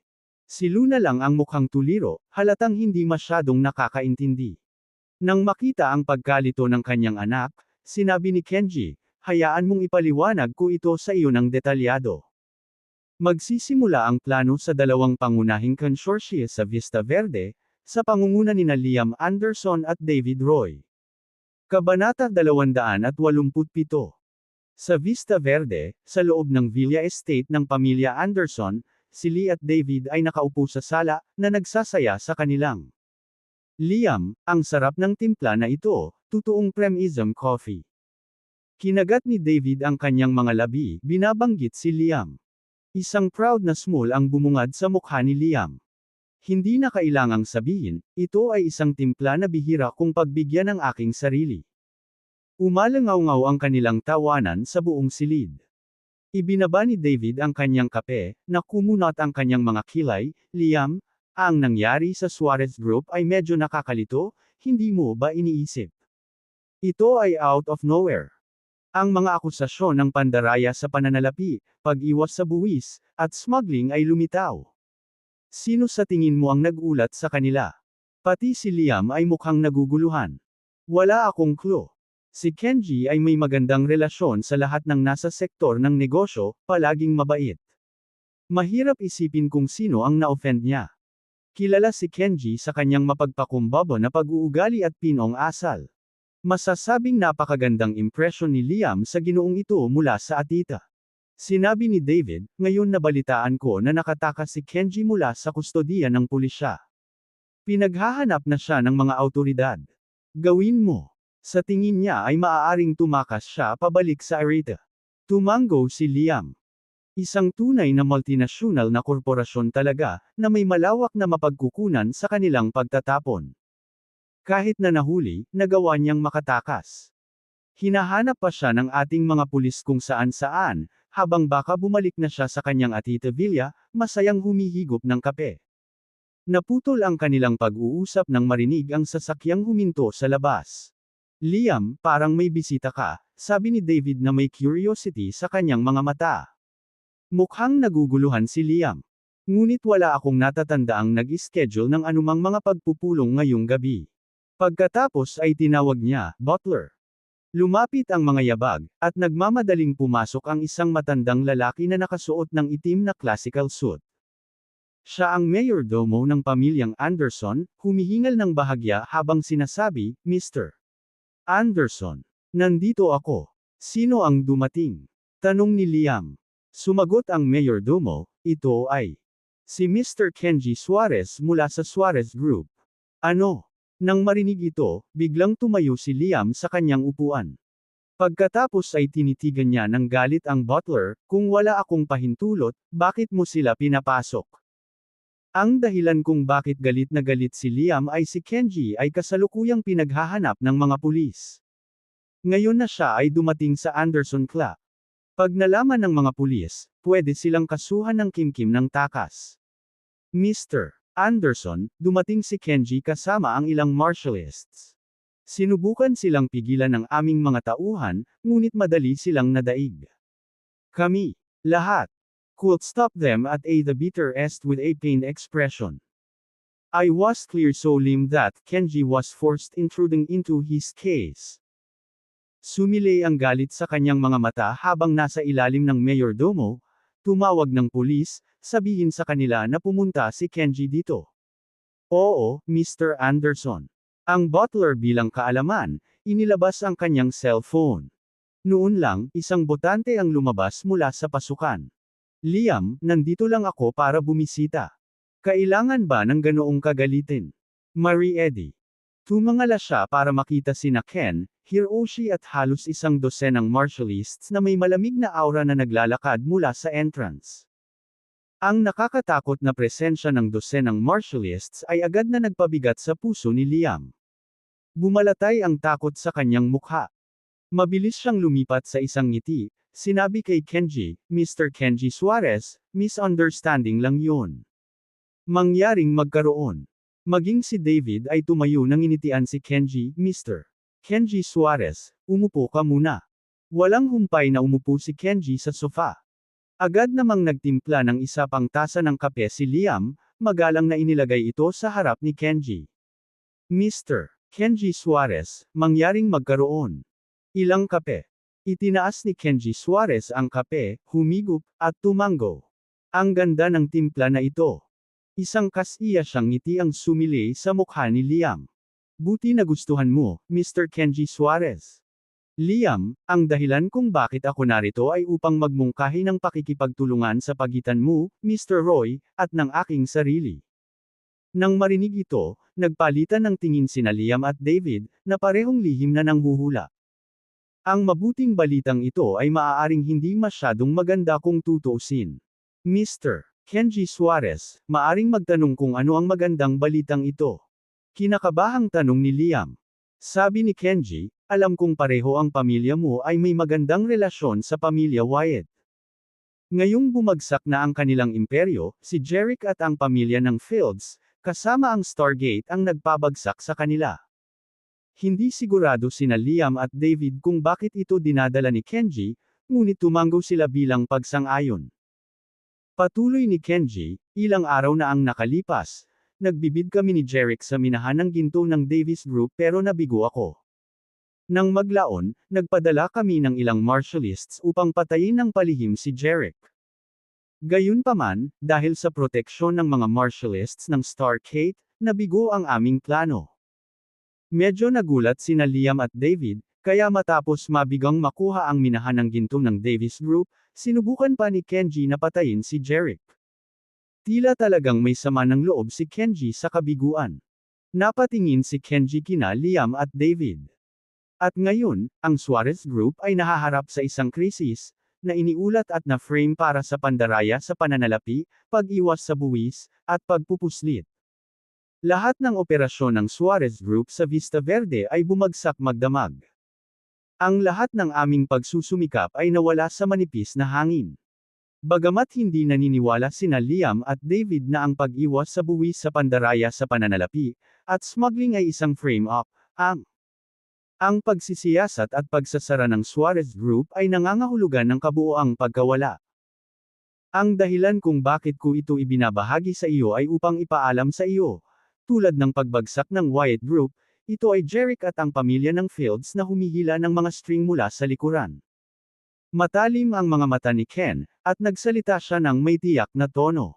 Si Luna lang ang mukhang tuliro, halatang hindi masyadong nakakaintindi. Nang makita ang pagkalito ng kanyang anak, sinabi ni Kenji, hayaan mong ipaliwanag ko ito sa iyo ng detalyado. Magsisimula ang plano sa dalawang pangunahing consortia sa Vista Verde, sa pangunguna ni Liam Anderson at David Roy. Kabanata 287. Sa Vista Verde, sa loob ng Villa Estate ng pamilya Anderson, si Lee at David ay nakaupo sa sala, na nagsasaya sa kanilang. Liam, ang sarap ng timpla na ito, totoong Premism coffee. Kinagat ni David ang kanyang mga labi, binabanggit si Liam. Isang proud na smile ang bumungad sa mukha ni Liam. Hindi na kailangang sabihin, ito ay isang timpla na bihira kung pagbigyan ng aking sarili. Umalangaw-ngaw ang kanilang tawanan sa buong silid. Ibinaba ni David ang kanyang kape, na kumunat ang kanyang mga kilay, Liam, ang nangyari sa Suarez Group ay medyo nakakalito, hindi mo ba iniisip? Ito ay out of nowhere. Ang mga akusasyon ng pandaraya sa pananalapi, pag-iwas sa buwis, at smuggling ay lumitaw. Sino sa tingin mo ang nag-ulat sa kanila? Pati si Liam ay mukhang naguguluhan. Wala akong clue. Si Kenji ay may magandang relasyon sa lahat ng nasa sektor ng negosyo, palaging mabait. Mahirap isipin kung sino ang na-offend niya. Kilala si Kenji sa kanyang mapagpakumbaba na pag-uugali at pinong asal. Masasabing napakagandang impresyon ni Liam sa ginoong ito mula sa atita. Sinabi ni David, ngayon nabalitaan ko na nakatakas si Kenji mula sa kustodiya ng pulisya. Pinaghahanap na siya ng mga awtoridad. Gawin mo. Sa tingin niya ay maaaring tumakas siya pabalik sa Arita. Tumango si Liam. Isang tunay na multinational na korporasyon talaga, na may malawak na mapagkukunan sa kanilang pagtatapon. Kahit na nahuli, nagawa niyang makatakas. Hinahanap pa siya ng ating mga pulis kung saan-saan, habang baka bumalik na siya sa kanyang Atita Villa, masayang humihigop ng kape. Naputol ang kanilang pag-uusap nang marinig ang sasakyang huminto sa labas. Liam, parang may bisita ka, sabi ni David na may curiosity sa kanyang mga mata. Mukhang naguguluhan si Liam. Ngunit wala akong natatandaang nag-schedule ng anumang mga pagpupulong ngayong gabi. Pagkatapos ay tinawag niya, Butler. Lumapit ang mga yabag, at nagmamadaling pumasok ang isang matandang lalaki na nakasuot ng itim na classical suit. Siya ang mayordomo ng pamilyang Anderson, humihingal ng bahagya habang sinasabi, Mr. Anderson. Nandito ako. Sino ang dumating? Tanong ni Liam. Sumagot ang mayordomo, ito ay Si Mr. Kenji Suarez mula sa Suarez Group. Ano? Nang marinig ito, biglang tumayo si Liam sa kanyang upuan. Pagkatapos ay tinitigan niya ng galit ang butler, kung wala akong pahintulot, bakit mo sila pinapasok? Ang dahilan kung bakit galit na galit si Liam ay si Kenji ay kasalukuyang pinaghahanap ng mga pulis. Ngayon na siya ay dumating sa Anderson Clock. Pag nalaman ng mga pulis, pwede silang kasuhan ng kimkim ng takas. Mr. Anderson, dumating si Kenji kasama ang ilang martialists. Sinubukan silang pigilan ng aming mga tauhan, ngunit madali silang nadaig. Kami, lahat, could stop them at the bitter est with a pained expression. I was clear so Lim that Kenji was forced intruding into his case. Sumilay ang galit sa kanyang mga mata habang nasa ilalim ng mayordomo, tumawag ng pulis, sabihin sa kanila na pumunta si Kenji dito. Oo, Mr. Anderson. Ang butler bilang kaalaman, inilabas ang kanyang cellphone. Noon lang, isang botante ang lumabas mula sa pasukan. Liam, nandito lang ako para bumisita. Kailangan ba ng ganoong kagalitin? Marie Eddie. Tumangala siya para makita sina Ken, Hiroshi at halos isang dosenang martialists na may malamig na aura na naglalakad mula sa entrance. Ang nakakatakot na presensya ng dosenang martialists ay agad na nagpabigat sa puso ni Liam. Bumalatay ang takot sa kanyang mukha. Mabilis siyang lumipat sa isang ngiti, sinabi kay Kenji, Mr. Kenji Suarez, misunderstanding lang yun. Mangyaring magkaroon. Maging si David ay tumayo nang initian si Kenji, Mr. Kenji Suarez, umupo ka muna. Walang humpay na umupo si Kenji sa sofa. Agad namang nagtimpla ng isa pang tasa ng kape si Liam, magalang na inilagay ito sa harap ni Kenji. Mr. Kenji Suarez, mangyaring magkaroon. Ilang kape. Itinaas ni Kenji Suarez ang kape, humigop, at tumango. Ang ganda ng timpla na ito. Isang kasiya siyang ngiti ang sumilay sa mukha ni Liam. Buti na gustuhan mo, Mr. Kenji Suarez. Liam, ang dahilan kung bakit ako narito ay upang magmungkahi ng pakikipagtulungan sa pagitan mo, Mr. Roy, at ng aking sarili. Nang marinig ito, nagpalitan ng tingin sina Liam at David, na parehong lihim na nanghuhula. Ang mabuting balitang ito ay maaaring hindi masyadong maganda kung tutuusin. Mr. Kenji Suarez, maaring magtanong kung ano ang magandang balitang ito. Kinakabahang tanong ni Liam. Sabi ni Kenji, alam kong pareho ang pamilya mo ay may magandang relasyon sa pamilya Wyatt. Ngayong bumagsak na ang kanilang imperyo, si Jerick at ang pamilya ng Fields, kasama ang Stargate ang nagpabagsak sa kanila. Hindi sigurado sina Liam at David kung bakit ito dinadala ni Kenji, ngunit tumango sila bilang pagsang-ayon. Patuloy ni Kenji, ilang araw na ang nakalipas, nagbibid kami ni Jerick sa minahan ng ginto ng Davis Group pero nabigo ako. Nang maglaon, nagpadala kami ng ilang martialists upang patayin ng palihim si Jerick. Gayunpaman, dahil sa proteksyon ng mga martialists ng Stargate, nabigo ang aming plano. Medyo nagulat sina Liam at David, kaya matapos mabigang makuha ang minahan ng ginto ng Davis Group, sinubukan pa ni Kenji na patayin si Jerick. Tila talagang may sama ng loob si Kenji sa kabiguan. Napatingin si Kenji kina Liam at David. At ngayon, ang Suarez Group ay nahaharap sa isang krisis, na iniulat at na-frame para sa pandaraya sa pananalapi, pag-iwas sa buwis, at pagpupuslit. Lahat ng operasyon ng Suarez Group sa Vista Verde ay bumagsak magdamag. Ang lahat ng aming pagsusumikap ay nawala sa manipis na hangin. Bagamat hindi naniniwala sina Liam at David na ang pag-iwas sa buwis sa pandaraya sa pananalapi, at smuggling ay isang frame-up, ang pagsisiyasat at pagsasara ng Suarez Group ay nangangahulugan ng kabuoang pagkawala. Ang dahilan kung bakit ko ito ibinabahagi sa iyo ay upang ipaalam sa iyo, tulad ng pagbagsak ng Wyatt Group, ito ay Jerick at ang pamilya ng Fields na humihila ng mga string mula sa likuran. Matalim ang mga mata ni Ken, at nagsalita siya ng may tiyak na tono.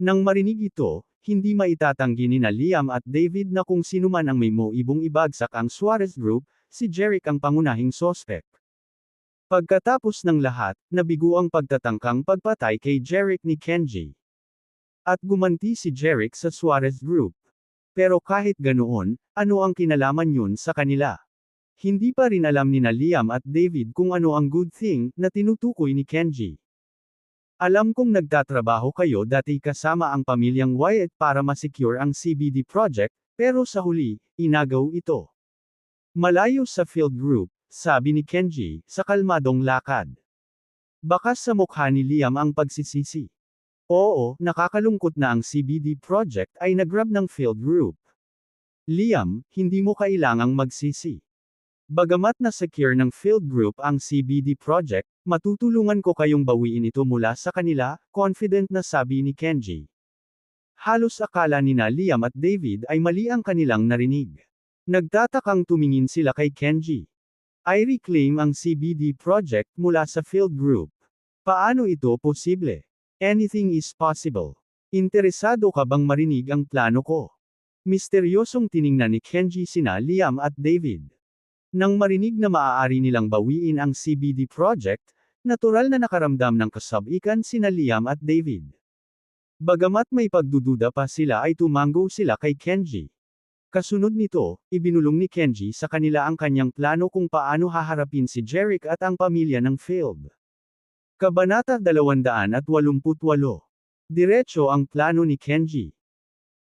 Nang marinig ito, hindi maitatanggi ni Liam at David na kung sino man ang may moibong ibagsak ang Suarez Group, si Jerick ang pangunahing sospek. Pagkatapos ng lahat, nabigo ang pagtatangkang pagpatay kay Jerick ni Kenji. At gumanti si Jeric sa Suarez Group. Pero kahit ganoon, ano ang kinalaman yun sa kanila? Hindi pa rin alam nina Liam at David kung ano ang good thing na tinutukoy ni Kenji. Alam kong nagtatrabaho kayo dati kasama ang pamilyang Wyatt para masecure ang CBD project, pero sa huli, inagaw ito. Malayo sa field group, sabi ni Kenji, sa kalmadong lakad. Bakas sa mukha ni Liam ang pagsisisi. Oo, nakakalungkot na ang CBD project ay nagrab ng field group. Liam, hindi mo kailangang magsisi. Bagamat na-secure ng field group ang CBD project, matutulungan ko kayong bawiin ito mula sa kanila, confident na sabi ni Kenji. Halos akala nina Liam at David ay mali ang kanilang narinig. Nagtatakang tumingin sila kay Kenji. I reclaim ang CBD project mula sa field group. Paano ito posible? Anything is possible. Interesado ka bang marinig ang plano ko? Misteryosong tiningnan ni Kenji sina Liam at David. Nang marinig na maaari nilang bawiin ang CBD project, natural na nakaramdam ng kasabikan sina Liam at David. Bagamat may pagdududa pa sila ay tumango sila kay Kenji. Kasunod nito, ibinulong ni Kenji sa kanila ang kanyang plano kung paano haharapin si Jeric at ang pamilya ng Field. Kabanata 288. Diretso ang plano ni Kenji.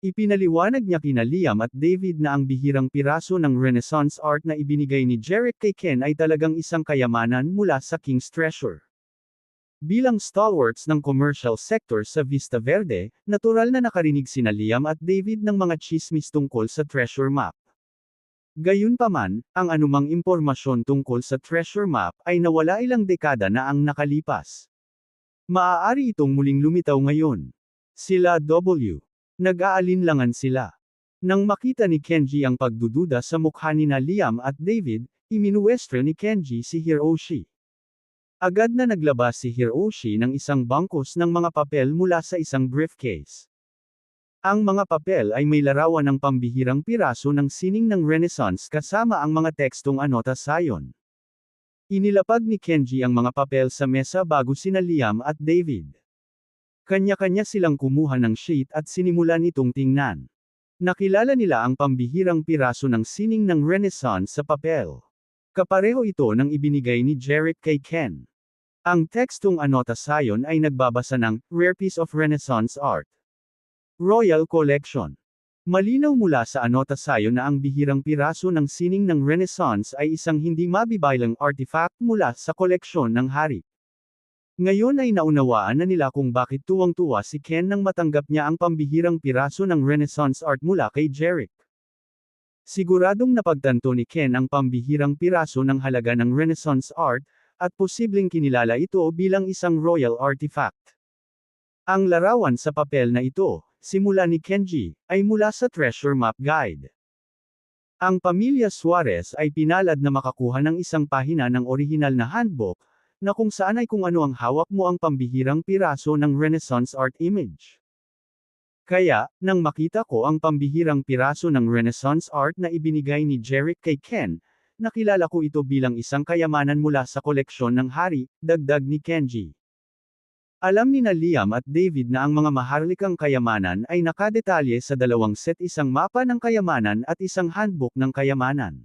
Ipinaliwanag niya kina Liam at David na ang bihirang piraso ng Renaissance art na ibinigay ni Jeric kay Ken ay talagang isang kayamanan mula sa King's Treasure. Bilang stalwarts ng commercial sector sa Vista Verde, natural na nakarinig sina Liam at David ng mga chismis tungkol sa treasure map. Gayunpaman, ang anumang impormasyon tungkol sa treasure map ay nawala ilang dekada na ang nakalipas. Maaari itong muling lumitaw ngayon. Sila W. Nag-aalinlangan sila. Nang makita ni Kenji ang pagdududa sa mukha nina Liam at David, iminuwestro ni Kenji si Hiroshi. Agad na naglabas si Hiroshi ng isang bangkos ng mga papel mula sa isang briefcase. Ang mga papel ay may larawan ng pambihirang piraso ng sining ng Renaissance kasama ang mga tekstong anotasyon. Inilapag ni Kenji ang mga papel sa mesa bago sina Liam at David. Kanya-kanya silang kumuha ng sheet at sinimulan itong tingnan. Nakilala nila ang pambihirang piraso ng sining ng Renaissance sa papel. Kapareho ito ng ibinigay ni Jeric kay Ken. Ang tekstong anotasyon ay nagbabasa ng Rare Piece of Renaissance Art. Royal Collection. Malinaw mula sa anotasyon na ang bihirang piraso ng sining ng Renaissance ay isang hindi mabibilang artifact mula sa koleksyon ng hari. Ngayon ay naunawaan na nila kung bakit tuwang-tuwa si Ken nang matanggap niya ang pambihirang piraso ng Renaissance art mula kay Jeric. Siguradong napagtanto ni Ken ang pambihirang piraso ng halaga ng Renaissance art, at posibleng kinilala ito bilang isang royal artifact. Ang larawan sa papel na ito, simula ni Kenji, ay mula sa Treasure Map Guide. Ang pamilya Suarez ay pinalad na makakuha ng isang pahina ng orihinal na handbook, na kung saan ay kung ano ang hawak mo ang pambihirang piraso ng Renaissance art image. Kaya, nang makita ko ang pambihirang piraso ng Renaissance art na ibinigay ni Jeric kay Ken, nakilala ko ito bilang isang kayamanan mula sa koleksyon ng hari, dagdag ni Kenji. Alam nina Liam at David na ang mga maharlikang kayamanan ay nakadetalye sa dalawang set, isang mapa ng kayamanan at isang handbook ng kayamanan.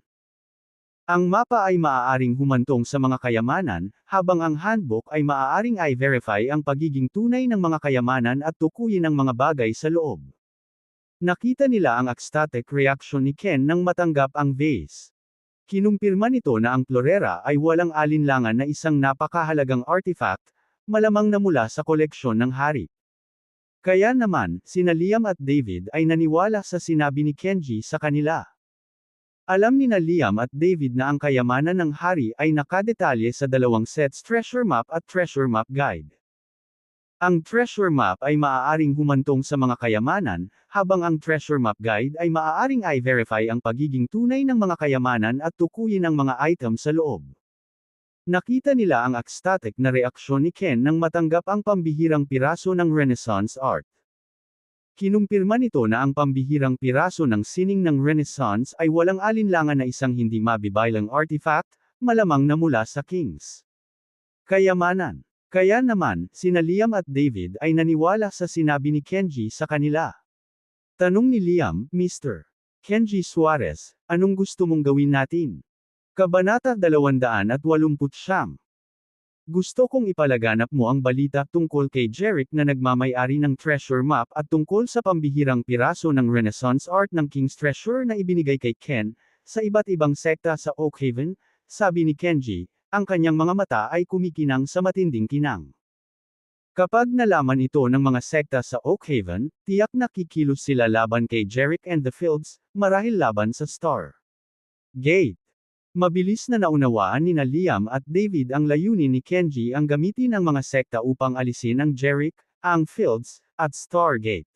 Ang mapa ay maaaring humantong sa mga kayamanan, habang ang handbook ay maaaring i-verify ang pagiging tunay ng mga kayamanan at tukuyin ang mga bagay sa loob. Nakita nila ang ecstatic reaction ni Ken nang matanggap ang vase. Kinumpirma nito na ang Florera ay walang alinlangan na isang napakahalagang artifact, malamang na mula sa koleksyon ng hari. Kaya naman, sina Liam at David ay naniwala sa sinabi ni Kenji sa kanila. Alam nina Liam at David na ang kayamanan ng hari ay nakadetalye sa dalawang sets, Treasure Map at Treasure Map Guide. Ang Treasure Map ay maaaring humantong sa mga kayamanan, habang ang Treasure Map Guide ay maaaring i-verify ang pagiging tunay ng mga kayamanan at tukuyin ang mga item sa loob. Nakita nila ang ecstatic na reaksyon ni Ken nang matanggap ang pambihirang piraso ng Renaissance art. Kinumpirma nito na ang pambihirang piraso ng sining ng Renaissance ay walang alinlangan na isang hindi mabibilang artifact, malamang na mula sa King's kayamanan. Kaya naman, sina Liam at David ay naniwala sa sinabi ni Kenji sa kanila. Tanong ni Liam, Mr. Kenji Suarez, anong gusto mong gawin natin? Kabanata 289. Gusto kong ipalaganap mo ang balita tungkol kay Jerick na nagmamay-ari ng treasure map at tungkol sa pambihirang piraso ng Renaissance art ng King's Treasure na ibinigay kay Ken, sa iba't ibang sekta sa Oakhaven, sabi ni Kenji, ang kanyang mga mata ay kumikinang sa matinding kinang. Kapag nalaman ito ng mga sekta sa Oakhaven, tiyak na kikilos sila laban kay Jerick and the Fields, marahil laban sa Star Gate. Mabilis na naunawaan ni Liam at David ang layunin ni Kenji ang gamitin ang mga sekta upang alisin ang Jerick, ang Fields, at Stargate.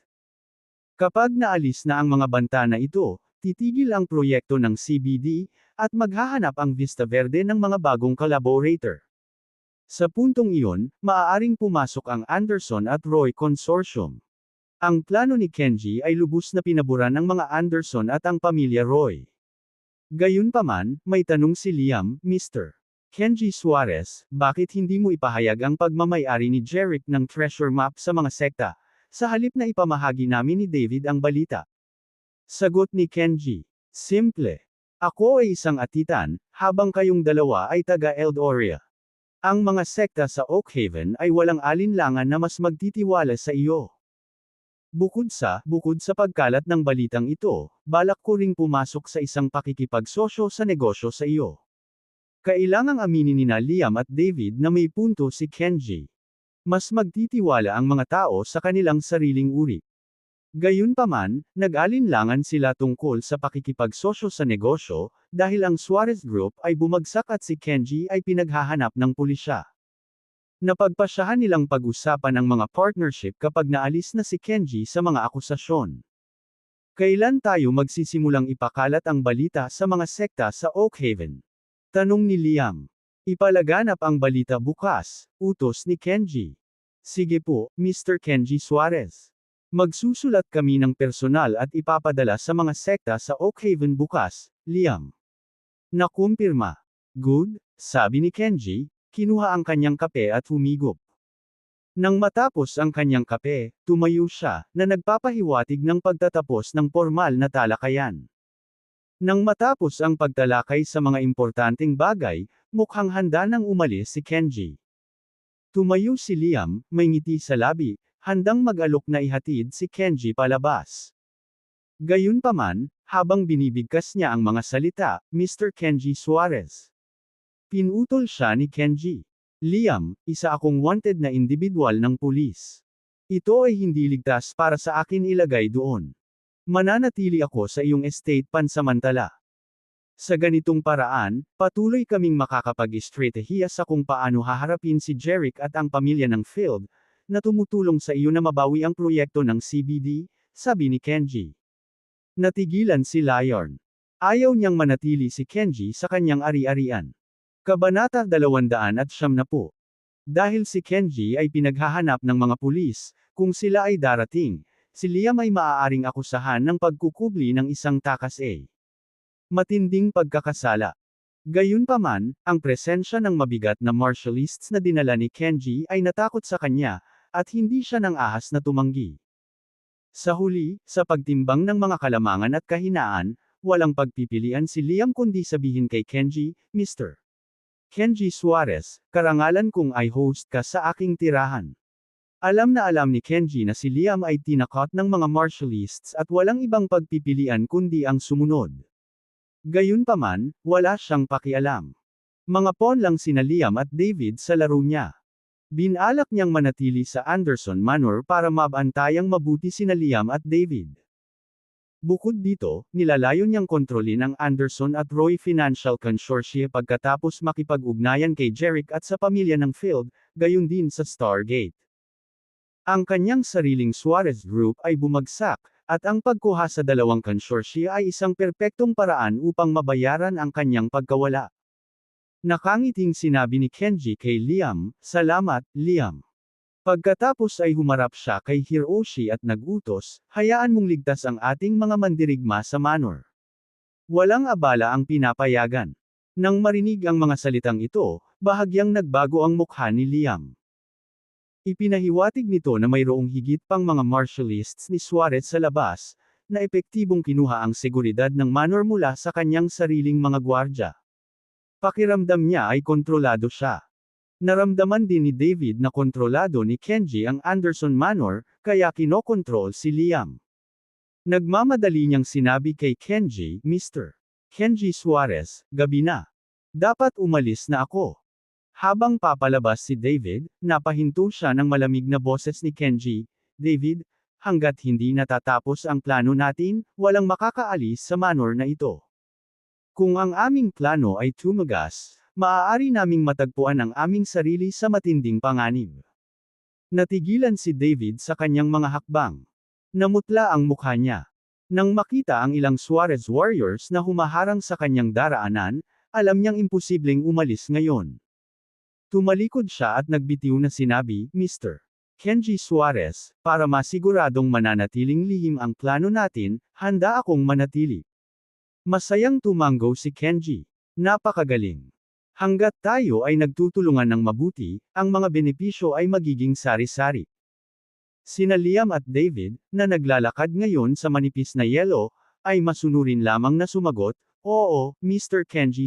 Kapag naalis na ang mga banta na ito, titigil ang proyekto ng CBD, at maghahanap ang Vista Verde ng mga bagong collaborator. Sa puntong iyon, maaaring pumasok ang Anderson at Roy Consortium. Ang plano ni Kenji ay lubos na pinabura ng mga Anderson at ang pamilya Roy. Gayunpaman, may tanong si Liam, Mr. Kenji Suarez, bakit hindi mo ipahayag ang pagmamay-ari ni Jerick ng treasure map sa mga sekta, sa halip na ipamahagi namin ni David ang balita? Sagot ni Kenji, simple. Ako ay isang atitan, habang kayong dalawa ay taga Eldoria. Ang mga sekta sa Oakhaven ay walang alinlangan na mas magtitiwala sa iyo. Bukod sa pagkalat ng balitang ito, balak ko ring pumasok sa isang pakikipagsosyo sa negosyo sa iyo. Kailangang aminin nina Liam at David na may punto si Kenji. Mas magtitiwala ang mga tao sa kanilang sariling uri. Gayunpaman, nag-alinlangan sila tungkol sa pakikipagsosyo sa negosyo, dahil ang Suarez Group ay bumagsak at si Kenji ay pinaghahanap ng pulisya. Napagpasyahan nilang pag-usapan ang mga partnership kapag naalis na si Kenji sa mga akusasyon. Kailan tayo magsisimulang ipakalat ang balita sa mga sekta sa Oakhaven? Tanong ni Liam. Ipalaganap ang balita bukas, utos ni Kenji. Sige po, Mr. Kenji Suarez. Magsusulat kami ng personal at ipapadala sa mga sekta sa Oakhaven bukas, Liam. Nakumpirma. Good, sabi ni Kenji. Kinuha ang kanyang kape at humigop. Nang matapos ang kanyang kape, tumayo siya, na nagpapahiwatig ng pagtatapos ng formal na talakayan. Nang matapos ang pagtalakay sa mga importanteng bagay, mukhang handa nang umalis si Kenji. Tumayo si Liam, may ngiti sa labi, handang mag-alok na ihatid si Kenji palabas. Gayunpaman, habang binibigkas niya ang mga salita, Mr. Kenji Suarez. Pinutol siya ni Kenji. Liam, isa akong wanted na individual ng pulis. Ito ay hindi ligtas para sa akin ilagay doon. Mananatili ako sa iyong estate pansamantala. Sa ganitong paraan, patuloy kaming makakapag-estratehiya sa kung paano haharapin si Jerick at ang pamilya ng Field, na tumutulong sa iyo na mabawi ang proyekto ng CBD, sabi ni Kenji. Natigilan si Liam. Ayaw niyang manatili si Kenji sa kanyang ari-arian. Kabanata 290. Dahil si Kenji ay pinaghahanap ng mga pulis, kung sila ay darating, si Liam ay maaaring akusahan ng pagkukubli ng isang takas matinding pagkakasala. Gayunpaman, ang presensya ng mabigat na martialists na dinala ni Kenji ay natakot sa kanya, at hindi siya nang ahas na tumanggi. Sa huli, sa pagtimbang ng mga kalamangan at kahinaan, walang pagpipilian si Liam kundi sabihin kay Kenji, Mr. Kenji Suarez, karangalan kong ay host ka sa aking tirahan. Alam na alam ni Kenji na si Liam ay tinakot ng mga martialists at walang ibang pagpipilian kundi ang sumunod. Gayunpaman, wala siyang pakialam. Mga pawn lang sina Liam at David sa laro niya. Binalak niyang manatili sa Anderson Manor para mabantayang mabuti sina Liam at David. Bukod dito, nilalayon niyang kontrolin ang Anderson at Roy Financial Consortium pagkatapos makipag-ugnayan kay Jerick at sa pamilya ng Field, gayon din sa Stargate. Ang kanyang sariling Suarez Group ay bumagsak, at ang pagkuha sa dalawang consortia ay isang perpektong paraan upang mabayaran ang kanyang pagkawala. Nakangiting sinabi ni Kenji kay Liam, "Salamat, Liam." Pagkatapos ay humarap siya kay Hiroshi at nagutos, "Hayaan mong ligtas ang ating mga mandirigma sa manor." Walang abala ang pinapayagan. Nang marinig ang mga salitang ito, bahagyang nagbago ang mukha ni Liam. Ipinahiwatig nito na mayroong higit pang mga martialists ni Suarez sa labas, na epektibong kinuha ang seguridad ng Manor mula sa kanyang sariling mga gwardya. Pakiramdam niya ay kontrolado siya. Naramdaman din ni David na kontrolado ni Kenji ang Anderson Manor, kaya kinokontrol si Liam. Nagmamadali niyang sinabi kay Kenji, Mr. Kenji Suarez, gabi na. Dapat umalis na ako. Habang papalabas si David, napahinto siya ng malamig na boses ni Kenji, David, hanggat hindi natatapos ang plano natin, walang makakaalis sa manor na ito. Kung ang aming plano ay tumagas, maaari naming matagpuan ang aming sarili sa matinding panganib. Natigilan si David sa kanyang mga hakbang. Namutla ang mukha niya. Nang makita ang ilang Suarez warriors na humaharang sa kanyang daraanan, alam niyang imposibleng umalis ngayon. Tumalikod siya at nagbitiw na sinabi, Mr. Kenji Suarez, para masiguradong mananatiling lihim ang plano natin, handa akong manatili. Masayang tumango si Kenji. Napakagaling. Hanggat tayo ay nagtutulungan ng mabuti, ang mga benepisyo ay magiging sari-sari. Sina Liam at David, na naglalakad ngayon sa manipis na yelo, ay masunurin lamang na sumagot, Oo, Mr. Kenji.